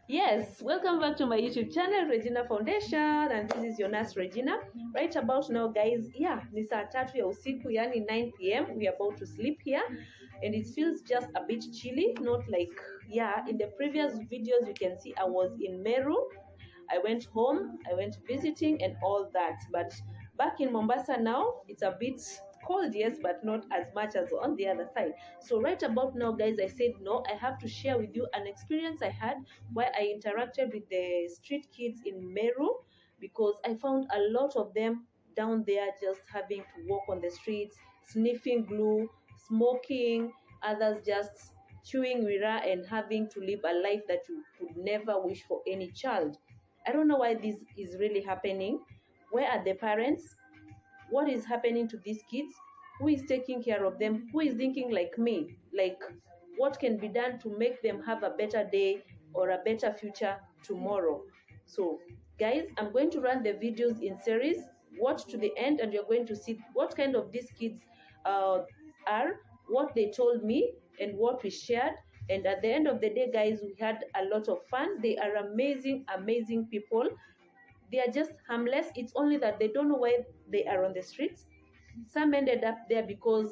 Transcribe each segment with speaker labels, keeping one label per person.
Speaker 1: Yes, welcome back to my YouTube channel, Regina Foundation, and this is your nurse Regina. Right about now, guys, ni saa 3 ya usiku, yani 9 p.m. We are about to sleep here, and it feels just a bit chilly, not like, in the previous videos you can see I was in Meru. I went home, I went visiting and all that, but back in Mombasa now, it's a bit cold, yes, but not as much as on the other side. So right about now, guys, I said no, I have to share with you an experience I had where I interacted with the street kids in Meru, because I found a lot of them down there just having to walk on the streets, sniffing glue, smoking, others just chewing mira and having to live a life that you could never wish for any child. I don't know why this is really happening. Where are the parents? What is happening to these kids? Who is taking care of them? Who is thinking like me? Like, what can be done to make them have a better day or a better future tomorrow? So, guys, I'm going to run the videos in series. Watch to the end and you're going to see what kind of these kids are, what they told me, and what we shared. And at the end of the day, guys, we had a lot of fun. They are amazing, amazing people. They are just harmless. It's only that they don't know why they are on the streets. Some ended up there because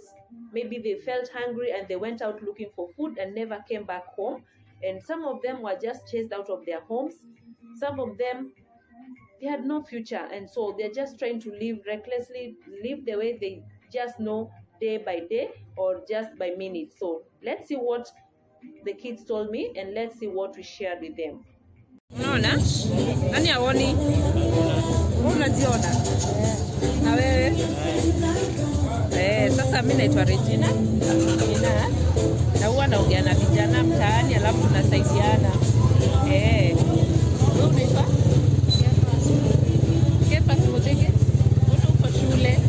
Speaker 1: maybe they felt hungry and they went out looking for food and never came back home. And some of them were just chased out of their homes. Some of them, they had no future. And so they're just trying to live recklessly, live the way they just know, day by day or just by minute. So let's see what the kids told me and let's see what we shared with them. Unaona? Nani aoni? Unajiona? Na wewe? Sasa mimi naitwa Regina. Na huwa naongea na vijana mtaani alafu tunasaidiana. Wewe unaitwa? Kefa Sudege. Uko shule?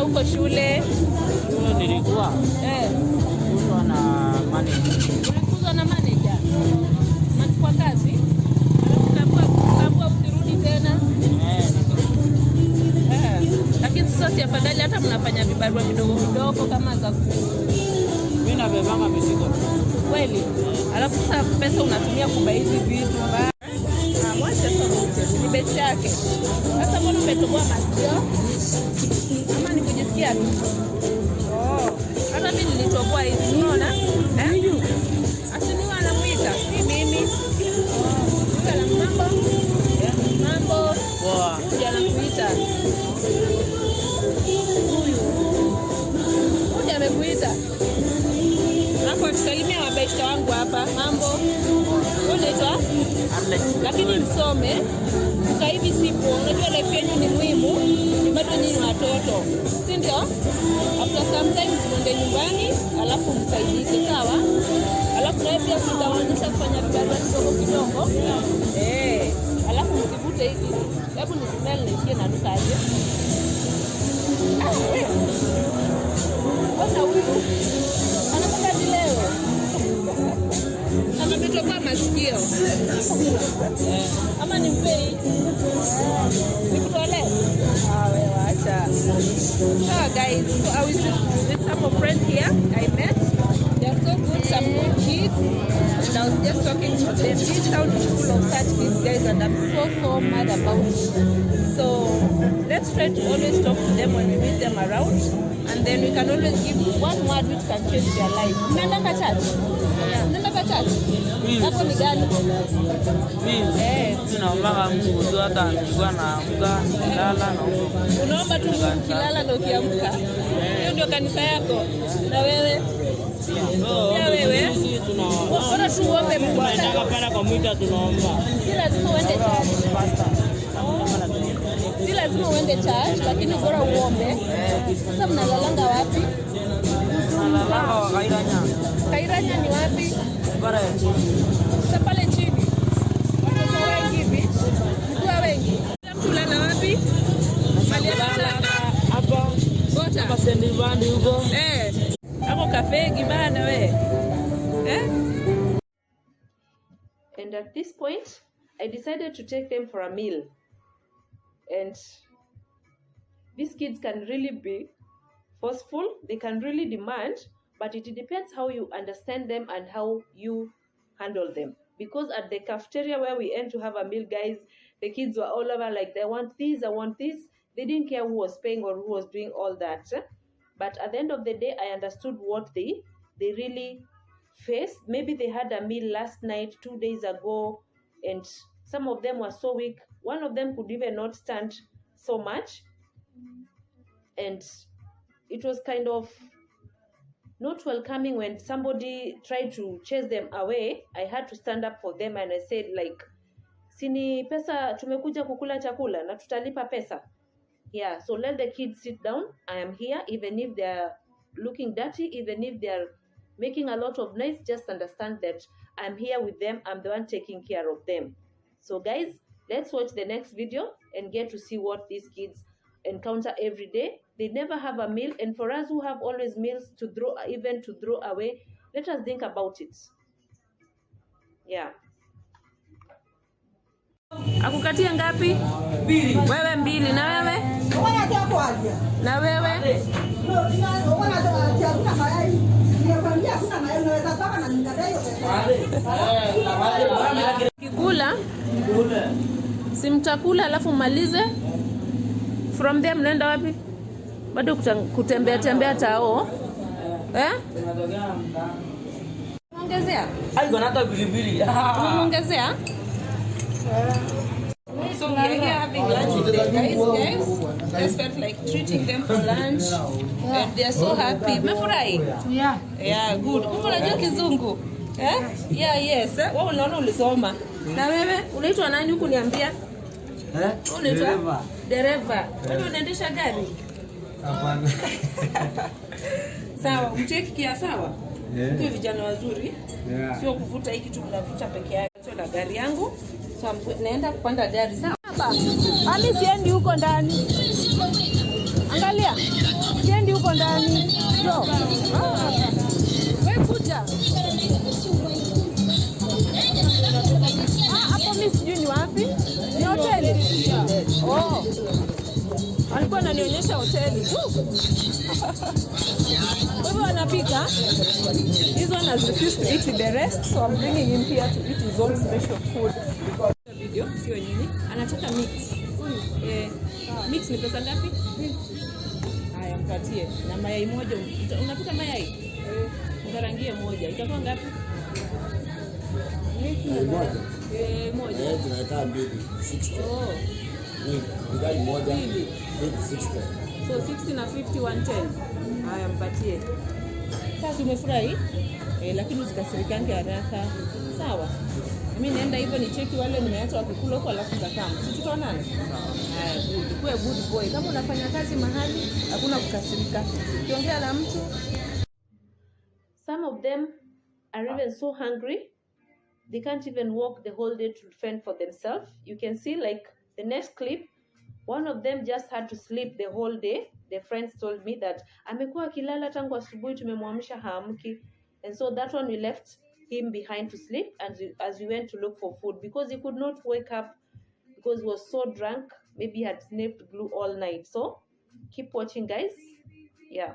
Speaker 1: Uko shule?
Speaker 2: Shule nilikuwa. Nilikuwa na manager.
Speaker 1: Ulikuwa na manager? Kwa kazi? Ukaamua ukirudi tena? Lakini sasa si afadhali hata mnafanya vibarua vidogo vidogo kama za
Speaker 2: mimi nabebanga mizigo.
Speaker 1: Kweli? Alafu sasa pesa unatumia kubai hizi vitu. Mwacha tu ni beti yake. Sasa mbona umetoboa masikio? Ama ni kujisikia tu? Hata mimi nilitoboa hizi, unaona? Asiniwa anamuita, si mimi. Yule mambo.
Speaker 2: Poa.
Speaker 1: Huyu anakuita. Huyu amekuita. Hapo tusalimia wabeshta wangu hapa. Mambo. Unaitwa?
Speaker 2: Alex.
Speaker 1: Lakini msome. Kwa hivi sipo, unajua life yenu ni muhimu, ni bado nyinyi watoto, si ndio? After sometimes mwende nyumbani, alafu msaidike, sawa? Alafu na pia tutaonyesha kufanya vibarua kidogo. Alafu msivute hivi. Hebu nisimame nisikie na nuka aje. Ona huyu. Anataka leo. Ametoka masikio. Ama ni mpei? Nikutole? Wewe acha. So guys, so I was with some of friends here I met. They are so good, some good kids. And I was just talking to them. This town is full of such kids, guys, and I'm so mad about it. So let's try to always talk to them when we meet them around. And then we can always give one word which can change their life. Unaenda church? Unaenda church? Hapo ni gani?
Speaker 2: Tunaomba Mungu tu hata nilikuwa naamka, nilala na
Speaker 1: unaomba tu kilala na ukiamka. Hiyo ndio kanisa yako. Na wewe? Ya wewe? Bora tuombe Mungu.
Speaker 2: Tunataka kwa mwita tunaomba.
Speaker 1: Si lazima uende church.
Speaker 2: Pastor.
Speaker 1: Si lazima lazima uende church, lakini bora uombe. Sasa mnalalanga wapi?
Speaker 2: Nalala wa Kairanya.
Speaker 1: Kairanya ni wapi?
Speaker 2: Pale.
Speaker 1: Sasa pale chini. Watoto wengi hivi? Mkiwa wengi? Mtu lala wapi?
Speaker 2: Nalala hapa.
Speaker 1: Gota.
Speaker 2: Hapa sendi bandi huko.
Speaker 1: Hapo cafe gibana we. And at this point, I decided to take them for a meal. And these kids can really be forceful, they can really demand, but it depends how you understand them and how you handle them. Because at the cafeteria where we went to have a meal, guys, the kids were all over like, they want this, I want this. They didn't care who was paying or who was doing all that. But at the end of the day, I understood what they really faced. Maybe they had a meal last night, 2 days ago, and some of them were so weak. One of them could even not stand so much. And it was kind of not welcoming when somebody tried to chase them away. I had to stand up for them and I said, like, sini pesa tumekuja kukula chakula na tutalipa pesa. Yeah, so let the kids sit down. I am here, even if they're looking dirty, even if they're making a lot of noise, just understand that I'm here with them. I'm the one taking care of them. So guys, let's watch the next video and get to see what these kids encounter every day. They never have a meal, and for us who have always meals to throw away, let us think about it. Yeah. Akukatia ngapi? Wewe 2 na wewe? Na wewe? Kikula simtakula alafu malize. From there mnaenda wapi? Bado kutembea tao. Ongezea?
Speaker 2: Haiko na hata pilipili.
Speaker 1: Ongezea? So we are here having lunch with them, guys. Just felt like treating them for lunch, and they are so happy. Mefurahi?
Speaker 3: Yeah.
Speaker 1: Yeah, good. Kumbe unajua kizungu? Yeah, yes. Wewe unaona ulisoma. Na wewe unaitwa nani huku niambia? Unaitwa? Dereva. Wewe unaendesha gari?
Speaker 3: Hapana.
Speaker 1: Sawa, mcheki kia sawa? Kwa vijana wazuri.
Speaker 3: Yeah.
Speaker 1: Sio kuvuta hiki tu mnavuta peke yake. Sio na gari yangu. So naenda kupanda gari sawa? Ami siendi huko ndani. Angalia. Siendi huko ndani. Jo. Wewe kuja. Hapo mimi sijui ni wapi? Ni hoteli. Oh. Alikuwa ananionyesha hoteli. Wewe wanapika? This one has refused to eat the rest, so I'm bringing him here to eat his own special food. Video sio nini? Anataka mix. Mix ni pesa ngapi? Haya mpatie. Na mayai moja. Unapika mayai? Ngarangie moja. Itakuwa ngapi?
Speaker 3: Moja.
Speaker 1: Moja.
Speaker 3: Tunataka 2, 60.
Speaker 1: Oh.
Speaker 3: Ni moja. 60.
Speaker 1: So 60 na 50 110. Haya mpatie. Sasa umefurahi? Lakini usikasirikange haraka. Sawa? Mimi naenda hivyo ni cheki wale nimeacha wakikula huko alafu nitakaa. Tutaonana. Haya, good. Kuwe good boy. Kama unafanya kazi mahali, hakuna kukasirika. Ukiongea na mtu. Some of them are even so hungry. They can't even walk the whole day to fend for themselves. You can see like the next clip, one of them just had to sleep the whole day. The friends told me that amekuwa akilala tangu asubuhi tumemwamsha haamki. And so that one we left him behind to sleep as we went to look for food because he could not wake up because he was so drunk. Maybe he had sniffed glue all night. So keep watching, guys. Yeah.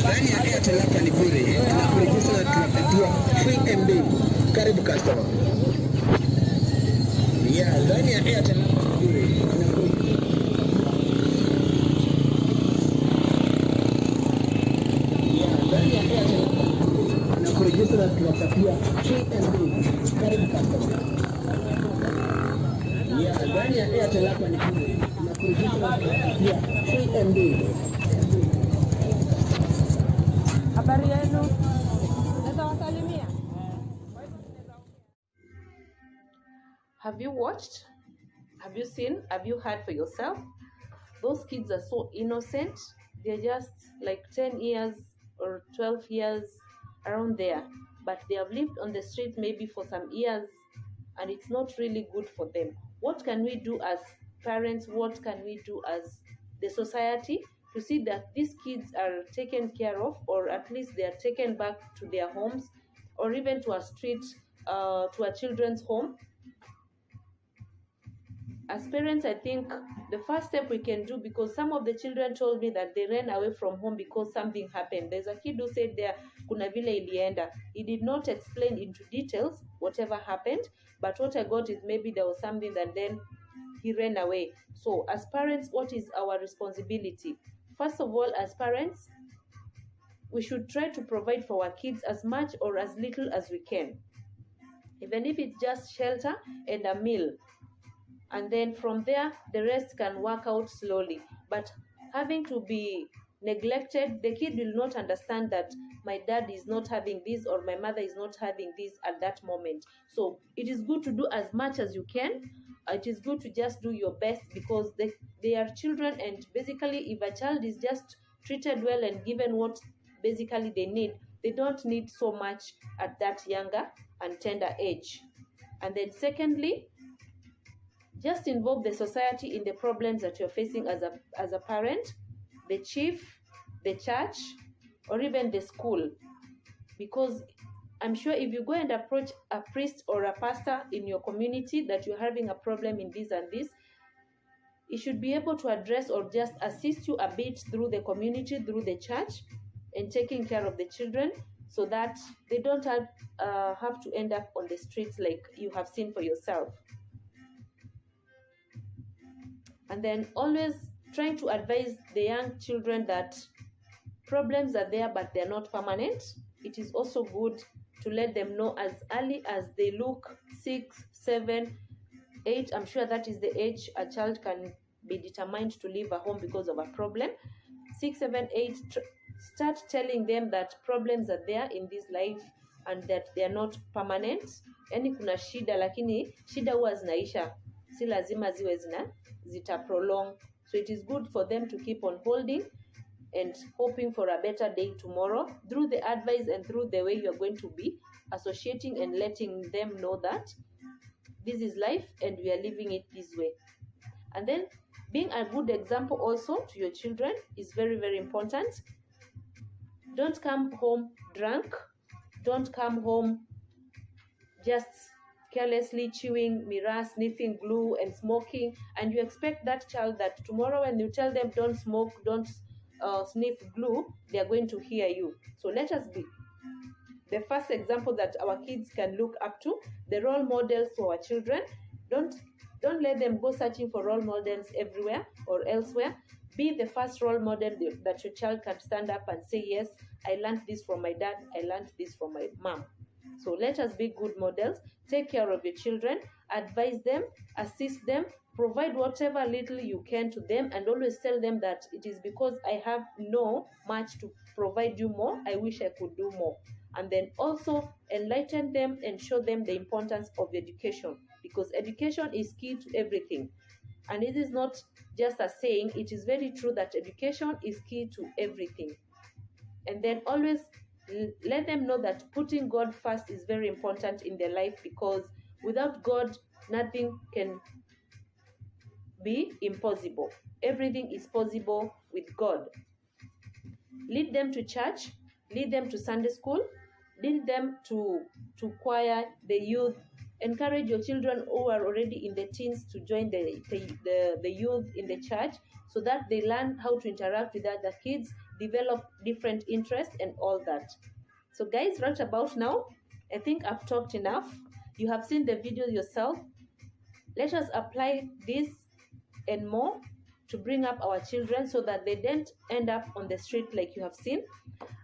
Speaker 4: Ndani ya Airtel hapa ni bure. Tunakurejea tunapatia free MB. Karibu customer. Yeah, ndani ya Airtel hapa ni bure. Yeah, ndani ya Airtel hapa tunakurejea tunapatia free MB. Karibu customer. Yeah, ndani ya Airtel hapa ni bure. Tunakurejea and day.
Speaker 2: Habari yenu? Naweza wasalimia?
Speaker 1: Have you watched? Have you seen? Have you heard for yourself? Those kids are so innocent. They're just like 10 years or 12 years, around there. But they have lived on the streets maybe for some years, and it's not really good for them. What can we do as parents? What can we do as the society to see that these kids are taken care of, or at least they are taken back to their homes, or even to a street, to a children's home? As parents, I think the first step we can do, because some of the children told me that they ran away from home because something happened. There's a kid who said there, kuna vile ilienda. He did not explain into details whatever happened, but what I got is maybe there was something that then he ran away. So as parents, what is our responsibility? First of all, as parents, we should try to provide for our kids as much or as little as we can. Even if it's just shelter and a meal. And then from there, the rest can work out slowly. But having to be neglected, the kid will not understand that my dad is not having this or my mother is not having this at that moment. So it is good to do as much as you can. It is good to just do your best, because they are children, and basically if a child is just treated well and given what basically they need, they don't need so much at that younger and tender age. And then secondly, just involve the society in the problems that you're facing as a parent, the chief, the church, or even the school. Because I'm sure if you go and approach a priest or a pastor in your community that you're having a problem in this and this, he should be able to address or just assist you a bit through the community, through the church, and taking care of the children, so that they don't have to end up on the streets like you have seen for yourself. And then always trying to advise the young children that problems are there, but they're not permanent. It is also good to let them know as early as they look 6, 7, 8. I'm sure that is the age a child can be determined to leave a home because of a problem. 6, 7, 8, start telling them that problems are there in this life and that they are not permanent. Yani kuna shida, lakini shida huwa zinaisha. Si lazima ziwe zita prolong. So it is good for them to keep on holding and hoping for a better day tomorrow through the advice and through the way you are going to be associating and letting them know that this is life and we are living it this way. And then being a good example also to your children is very, very important. Don't come home drunk. Don't come home just carelessly chewing mirror, sniffing glue and smoking, and you expect that child that tomorrow when you tell them don't smoke, don't sniff glue, they are going to hear you. So let us be the first example that our kids can look up to, the role models for our children. Don't let them go searching for role models everywhere or elsewhere. Be the first role model that your child can stand up and say, yes, I learned this from my dad, I learned this from my mom. So let us be good models. Take care of your children, advise them, assist them, provide whatever little you can to them, and always tell them that it is because I have no much to provide you more, I wish I could do more. And then also enlighten them and show them the importance of education, because education is key to everything. And it is not just a saying, it is very true that education is key to everything. And then always let them know that putting God first is very important in their life, because without God, nothing can be impossible. Everything is possible with God. Lead them to church, lead them to Sunday school, lead them to choir, the youth. Encourage your children who are already in the teens to join the youth in the church, so that they learn how to interact with other kids, develop different interests and all that. So guys, right about now, I think I've talked enough. You have seen the video yourself. Let us apply this and more to bring up our children so that they don't end up on the street like you have seen.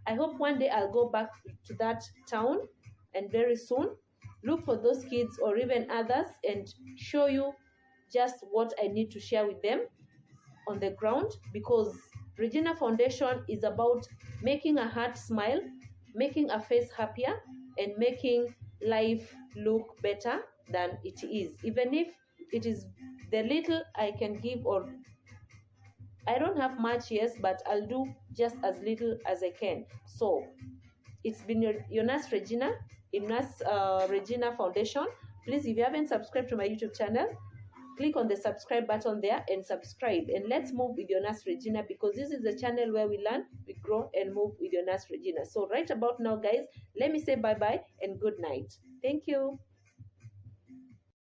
Speaker 1: I hope one day I'll go back to that town, and very soon look for those kids or even others and show you just what I need to share with them on the ground, because Regina Foundation is about making a heart smile, making a face happier, and making life look better than it is. Even if it is the little I can give, or I don't have much, yes, but I'll do just as little as I can. So it's been your nurse Regina in Nurse Regina Foundation. Please, if you haven't subscribed to my YouTube channel, click on the subscribe button there and subscribe. And let's move with your nurse Regina, because this is the channel where we learn, we grow, and move with your nurse Regina. So right about now, guys, let me say bye-bye and good night. Thank you.